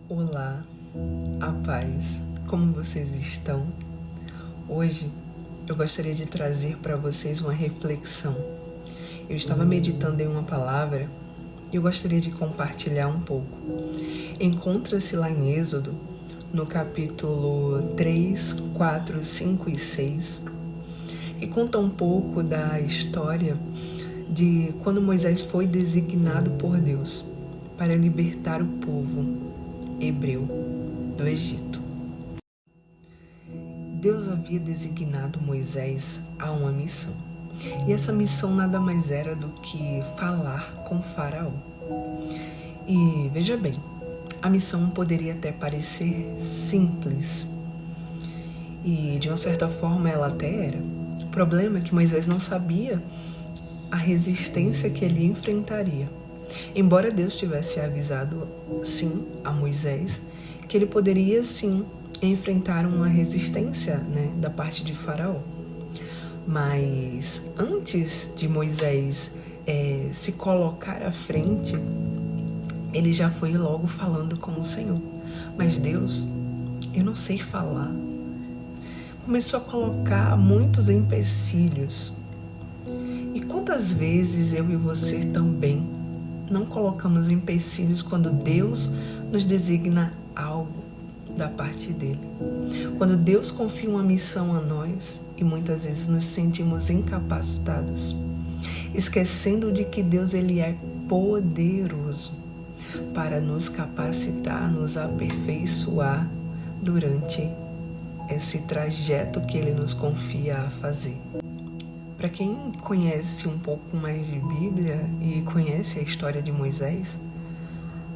Olá, a paz, como vocês estão? Hoje eu gostaria de trazer para vocês uma reflexão. Eu estava meditando em uma palavra e eu gostaria de compartilhar um pouco. Encontra-se lá em Êxodo, no capítulo 3, 4, 5 e 6, e conta um pouco da história de quando Moisés foi designado por Deus para libertar o povo hebreu do Egito. Deus havia designado Moisés a uma missão. E essa missão nada mais era do que falar com Faraó. E veja bem, a missão poderia até parecer simples. E de uma certa forma ela até era. O problema é que Moisés não sabia a resistência que ele enfrentaria. Embora Deus tivesse avisado, sim, a Moisés, que ele poderia, sim, enfrentar uma resistência, da parte de Faraó. Mas antes de Moisés se colocar à frente, ele já foi logo falando com o Senhor. Mas Deus, eu não sei falar. Começou a colocar muitos empecilhos. E quantas vezes eu e você também não colocamos empecilhos quando Deus nos designa algo da parte dele? Quando Deus confia uma missão a nós e muitas vezes nos sentimos incapacitados, esquecendo de que Deus ele é poderoso para nos capacitar, nos aperfeiçoar durante esse trajeto que ele nos confia a fazer. Para quem conhece um pouco mais de Bíblia e conhece a história de Moisés,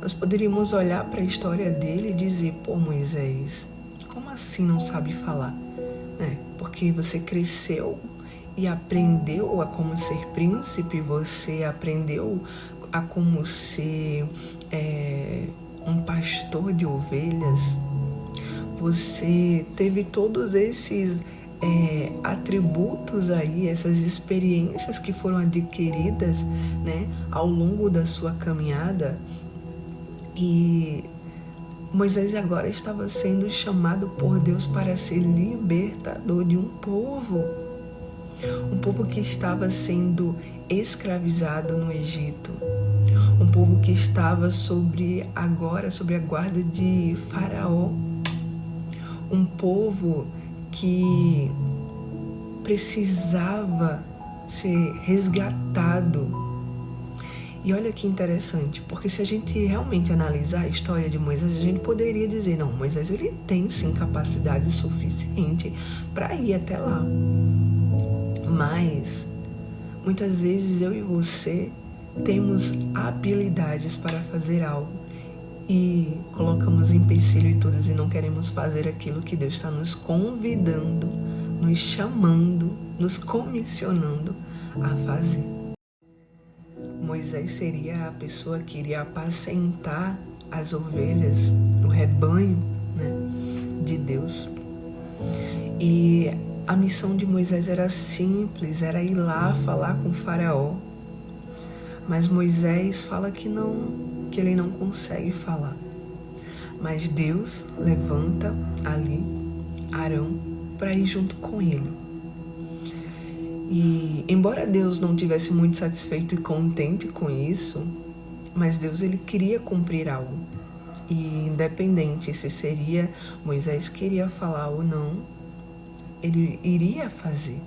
nós poderíamos olhar para a história dele e dizer: pô, Moisés, como assim não sabe falar? Porque você cresceu e aprendeu a como ser príncipe, você aprendeu a como ser um pastor de ovelhas, você teve todos esses atributos aí, essas experiências que foram adquiridas, ao longo da sua caminhada. E Moisés agora estava sendo chamado por Deus para ser libertador de um povo que estava sendo escravizado no Egito, um povo que estava sobre a guarda de Faraó, um povo que precisava ser resgatado. E olha que interessante, porque se a gente realmente analisar a história de Moisés, a gente poderia dizer: não, Moisés ele tem sim capacidade suficiente para ir até lá. Mas muitas vezes eu e você temos habilidades para fazer algo e colocamos empecilho e todas e não queremos fazer aquilo que Deus está nos convidando, nos chamando, nos comissionando a fazer. Moisés seria a pessoa que iria apacentar as ovelhas, o rebanho, de Deus. E a missão de Moisés era simples, era ir lá falar com o Faraó. Mas Moisés fala que ele não consegue falar. Mas Deus levanta ali Arão para ir junto com ele. E embora Deus não tivesse muito satisfeito e contente com isso, mas Deus ele queria cumprir algo. E independente se Moisés queria falar ou não, ele iria fazer.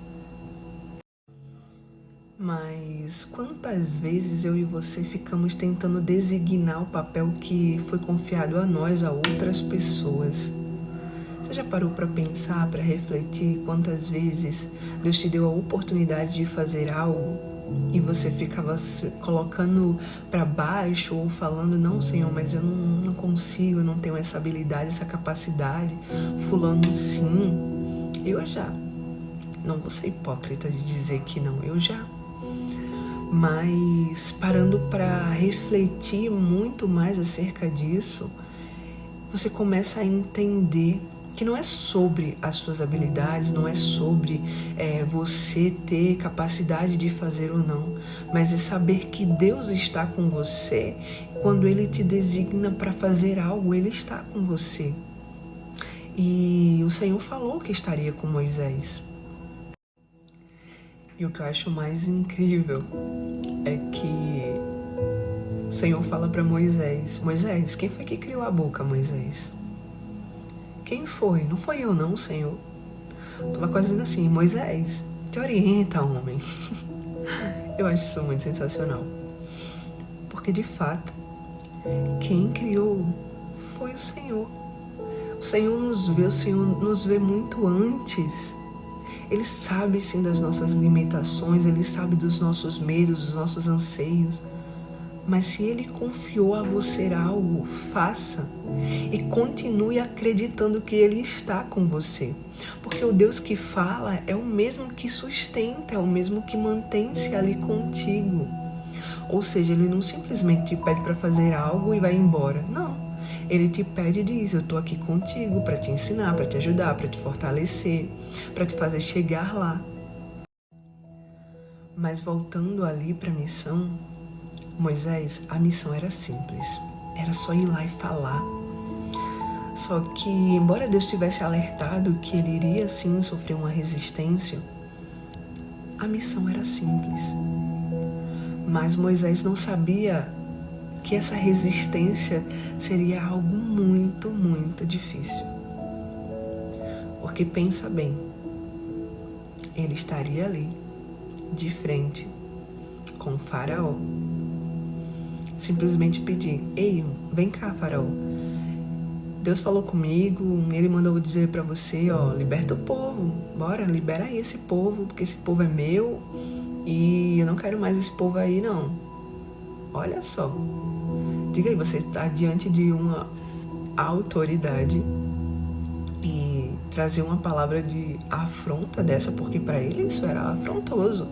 Mas quantas vezes eu e você ficamos tentando designar o papel que foi confiado a nós, a outras pessoas? Você já parou para pensar, para refletir quantas vezes Deus te deu a oportunidade de fazer algo e você ficava se colocando para baixo ou falando: não, Senhor, mas eu não consigo, eu não tenho essa habilidade, essa capacidade. Fulano sim. Eu já. Não vou ser hipócrita de dizer que não, eu já. Mas parando para refletir muito mais acerca disso, você começa a entender que não é sobre as suas habilidades, não é sobre você ter capacidade de fazer ou não, mas é saber que Deus está com você, Quando Ele te designa para fazer algo, Ele está com você. E o Senhor falou que estaria com Moisés. E o que eu acho mais incrível é que o Senhor fala para Moisés: Moisés, quem foi que criou a boca, Moisés? Quem foi? Não foi eu não, Senhor. Tava quase dizendo assim: Moisés, te orienta, homem. Eu acho isso muito sensacional. Porque de fato, quem criou foi o Senhor. O Senhor nos vê muito antes. Ele sabe sim das nossas limitações, Ele sabe dos nossos medos, dos nossos anseios. Mas se Ele confiou a você algo, faça. E continue acreditando que Ele está com você. Porque o Deus que fala é o mesmo que sustenta, é o mesmo que mantém-se ali contigo. Ou seja, Ele não simplesmente te pede para fazer algo e vai embora. Não. Ele te pede e diz: eu estou aqui contigo para te ensinar, para te ajudar, para te fortalecer, para te fazer chegar lá. Mas voltando ali para a missão, Moisés, a missão era simples. Era só ir lá e falar. Só que, embora Deus tivesse alertado que ele iria sim sofrer uma resistência, a missão era simples. Mas Moisés não sabia que essa resistência seria algo muito, muito difícil. Porque pensa bem, ele estaria ali, de frente, com o faraó. Simplesmente pedir: ei, vem cá, faraó. Deus falou comigo, ele mandou dizer para você, ó, liberta o povo, bora, libera aí esse povo, porque esse povo é meu e eu não quero mais esse povo aí, não. Olha só. Diga aí, você está diante de uma autoridade e trazer uma palavra de afronta dessa, porque para ele isso era afrontoso.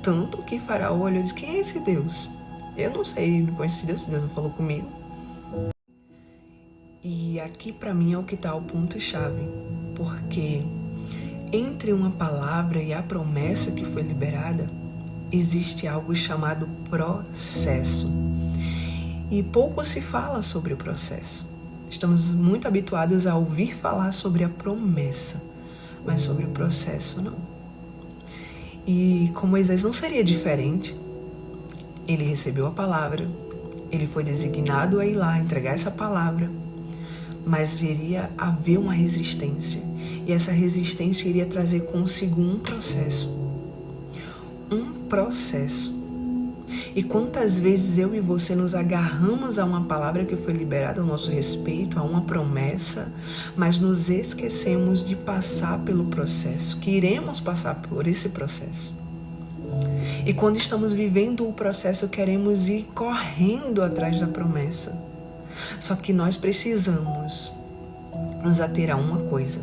Tanto que Faraó olhou e disse: quem é esse Deus? Eu não sei, não conheço esse Deus não falou comigo. E aqui para mim é o que está o ponto-chave, porque entre uma palavra e a promessa que foi liberada, existe algo chamado processo. E pouco se fala sobre o processo. Estamos muito habituados a ouvir falar sobre a promessa, mas sobre o processo não. E com Moisés não seria diferente. Ele recebeu a palavra, ele foi designado a ir lá entregar essa palavra, mas iria haver uma resistência. E essa resistência iria trazer consigo um processo. Um processo. E quantas vezes eu e você nos agarramos a uma palavra que foi liberada ao nosso respeito, a uma promessa, mas nos esquecemos de passar pelo processo, que iremos passar por esse processo. E quando estamos vivendo o processo, queremos ir correndo atrás da promessa. Só que nós precisamos nos ater a uma coisa,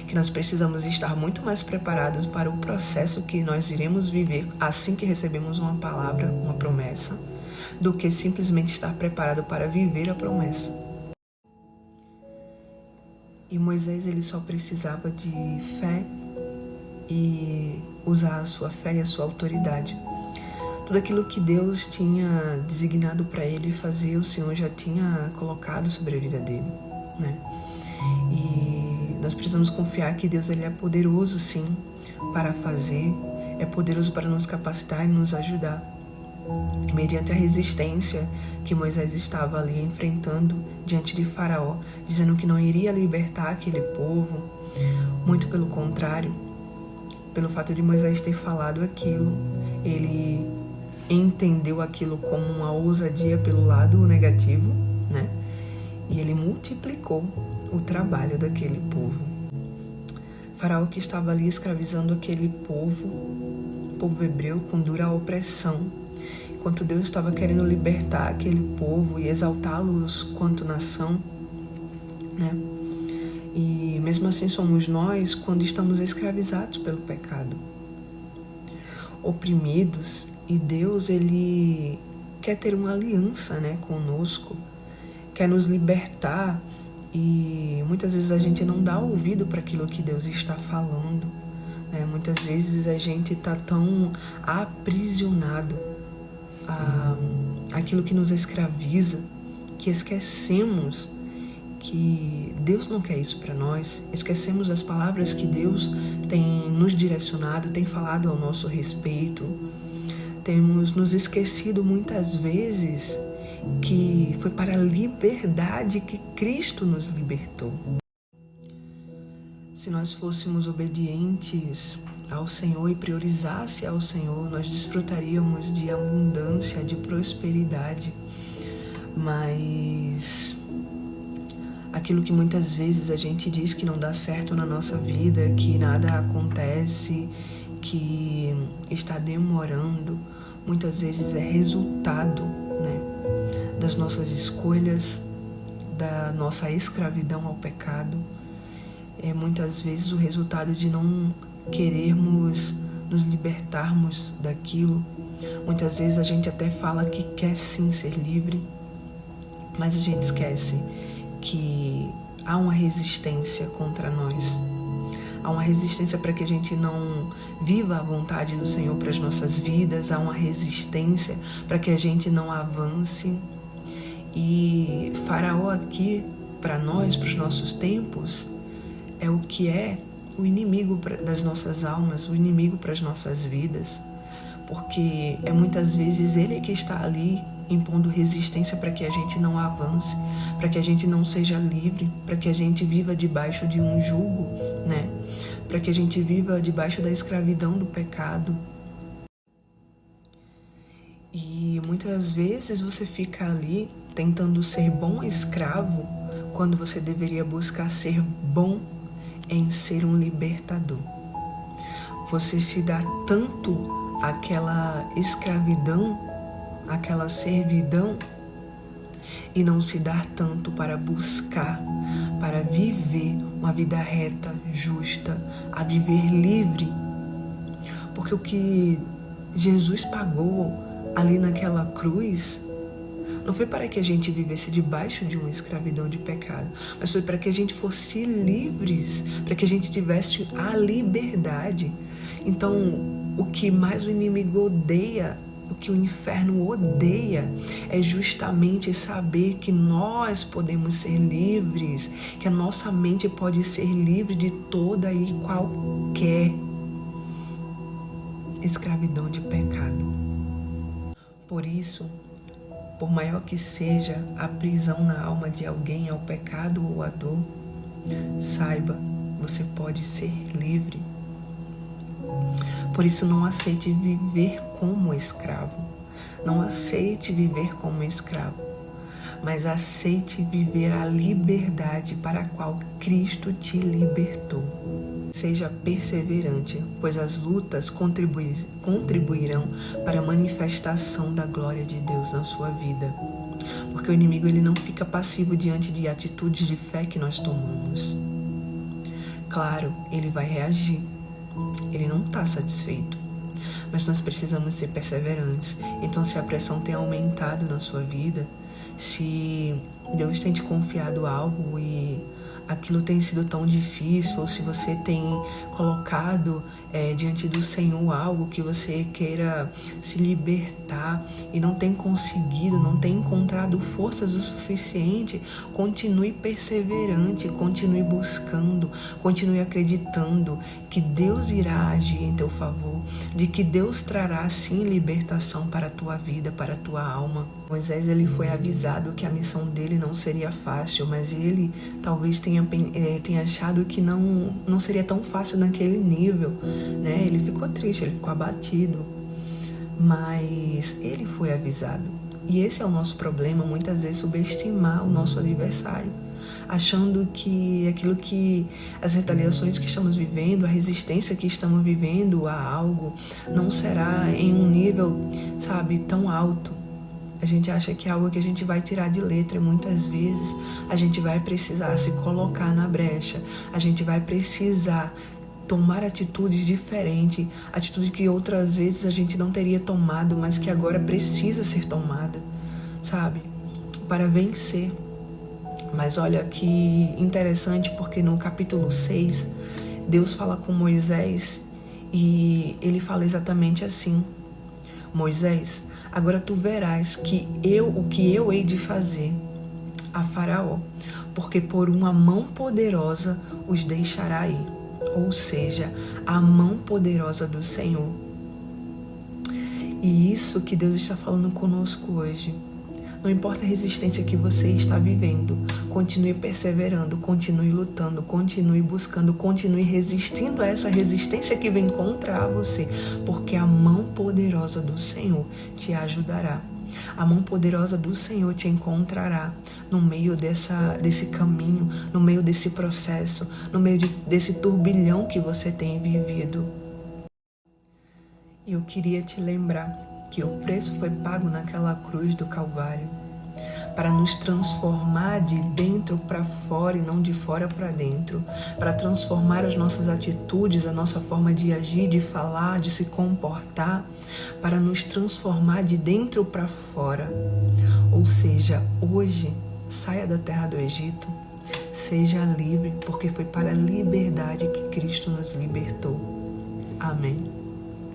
que nós precisamos estar muito mais preparados para o processo que nós iremos viver assim que recebemos uma palavra, uma promessa, do que simplesmente estar preparado para viver a promessa. E Moisés, ele só precisava de fé e usar a sua fé e a sua autoridade. Tudo aquilo que Deus tinha designado para ele fazer, o Senhor já tinha colocado sobre a vida dele, né? E nós precisamos confiar que Deus, ele é poderoso sim para fazer, é poderoso para nos capacitar e nos ajudar. E mediante a resistência que Moisés estava ali enfrentando diante de Faraó, dizendo que não iria libertar aquele povo, muito pelo contrário, pelo fato de Moisés ter falado aquilo, ele entendeu aquilo como uma ousadia pelo lado negativo, né? E ele multiplicou o trabalho daquele povo. Faraó, que estava ali escravizando aquele povo hebreu, com dura opressão, enquanto Deus estava querendo libertar aquele povo e exaltá-los quanto nação, né? E mesmo assim somos nós quando estamos escravizados pelo pecado, oprimidos, e Deus, ele quer ter uma aliança, né, conosco, quer nos libertar. E muitas vezes a gente não dá ouvido para aquilo que Deus está falando, né? Muitas vezes a gente está tão aprisionado aquilo que nos escraviza, que esquecemos que Deus não quer isso para nós, esquecemos as palavras que Deus tem nos direcionado, tem falado ao nosso respeito. Temos nos esquecido muitas vezes que foi para a liberdade que Cristo nos libertou. Se nós fôssemos obedientes ao Senhor e priorizasse ao Senhor, nós desfrutaríamos de abundância, de prosperidade. Mas aquilo que muitas vezes a gente diz que não dá certo na nossa vida, que nada acontece, que está demorando, muitas vezes é resultado, das nossas escolhas, da nossa escravidão ao pecado. É muitas vezes o resultado de não querermos nos libertarmos daquilo. Muitas vezes a gente até fala que quer sim ser livre, mas a gente esquece que há uma resistência contra nós. Há uma resistência para que a gente não viva a vontade do Senhor para as nossas vidas. Há uma resistência para que a gente não avance. E Faraó aqui, para nós, para os nossos tempos, é o que é o inimigo das nossas almas, o inimigo para as nossas vidas. Porque é muitas vezes ele que está ali impondo resistência para que a gente não avance, para que a gente não seja livre, para que a gente viva debaixo de um jugo, para que a gente viva debaixo da escravidão do pecado. E muitas vezes você fica ali tentando ser bom escravo, quando você deveria buscar ser bom em ser um libertador. Você se dá tanto àquela escravidão, àquela servidão, e não se dar tanto para buscar, para viver uma vida reta, justa, a viver livre. Porque o que Jesus pagou ali naquela cruz não foi para que a gente vivesse debaixo de uma escravidão de pecado, mas foi para que a gente fosse livres, para que a gente tivesse a liberdade. Então, o que mais o inimigo odeia, o que o inferno odeia, é justamente saber que nós podemos ser livres, que a nossa mente pode ser livre de toda e qualquer escravidão de pecado. Por isso, por maior que seja a prisão na alma de alguém ao pecado ou à dor, saiba, você pode ser livre. Por isso, não aceite viver como escravo. Não aceite viver como escravo, mas aceite viver a liberdade para a qual Cristo te libertou. Seja perseverante, pois as lutas contribuirão para a manifestação da glória de Deus na sua vida. Porque o inimigo ele não fica passivo diante de atitudes de fé que nós tomamos. Claro, ele vai reagir. Ele não está satisfeito. Mas nós precisamos ser perseverantes. Então, se a pressão tem aumentado na sua vida, se Deus tem te confiado algo e aquilo tem sido tão difícil, ou se você tem colocado diante do Senhor algo que você queira se libertar e não tem conseguido, não tem encontrado forças o suficiente, continue perseverante, continue buscando, continue acreditando que Deus irá agir em teu favor, de que Deus trará sim libertação para a tua vida, para a tua alma. Moisés ele foi avisado que a missão dele não seria fácil, mas ele talvez tenha achado que não seria tão fácil naquele nível, Ele ficou triste, ele ficou abatido, mas ele foi avisado. E esse é o nosso problema, muitas vezes subestimar o nosso adversário, achando que aquilo que as retaliações que estamos vivendo, a resistência que estamos vivendo a algo, não será em um nível, tão alto. A gente acha que é algo que a gente vai tirar de letra, e muitas vezes a gente vai precisar se colocar na brecha, a gente vai precisar tomar atitudes diferentes, atitudes que outras vezes a gente não teria tomado, mas que agora precisa ser tomada, para vencer. Mas olha que interessante, porque no capítulo 6, Deus fala com Moisés e ele fala exatamente assim: Moisés, Agora tu verás o que eu hei de fazer a Faraó, porque por uma mão poderosa os deixará ir. Ou seja, a mão poderosa do Senhor. E isso que Deus está falando conosco hoje. Não importa a resistência que você está vivendo, continue perseverando, continue lutando, continue buscando, continue resistindo a essa resistência que vem contra você, porque a mão poderosa do Senhor te ajudará. A mão poderosa do Senhor te encontrará no meio desse caminho, no meio desse processo, no meio desse turbilhão que você tem vivido. Eu queria te lembrar que o preço foi pago naquela cruz do Calvário para nos transformar de dentro para fora e não de fora para dentro, para transformar as nossas atitudes, a nossa forma de agir, de falar, de se comportar, para nos transformar de dentro para fora. Ou seja, hoje, saia da terra do Egito, seja livre, porque foi para a liberdade que Cristo nos libertou. Amém.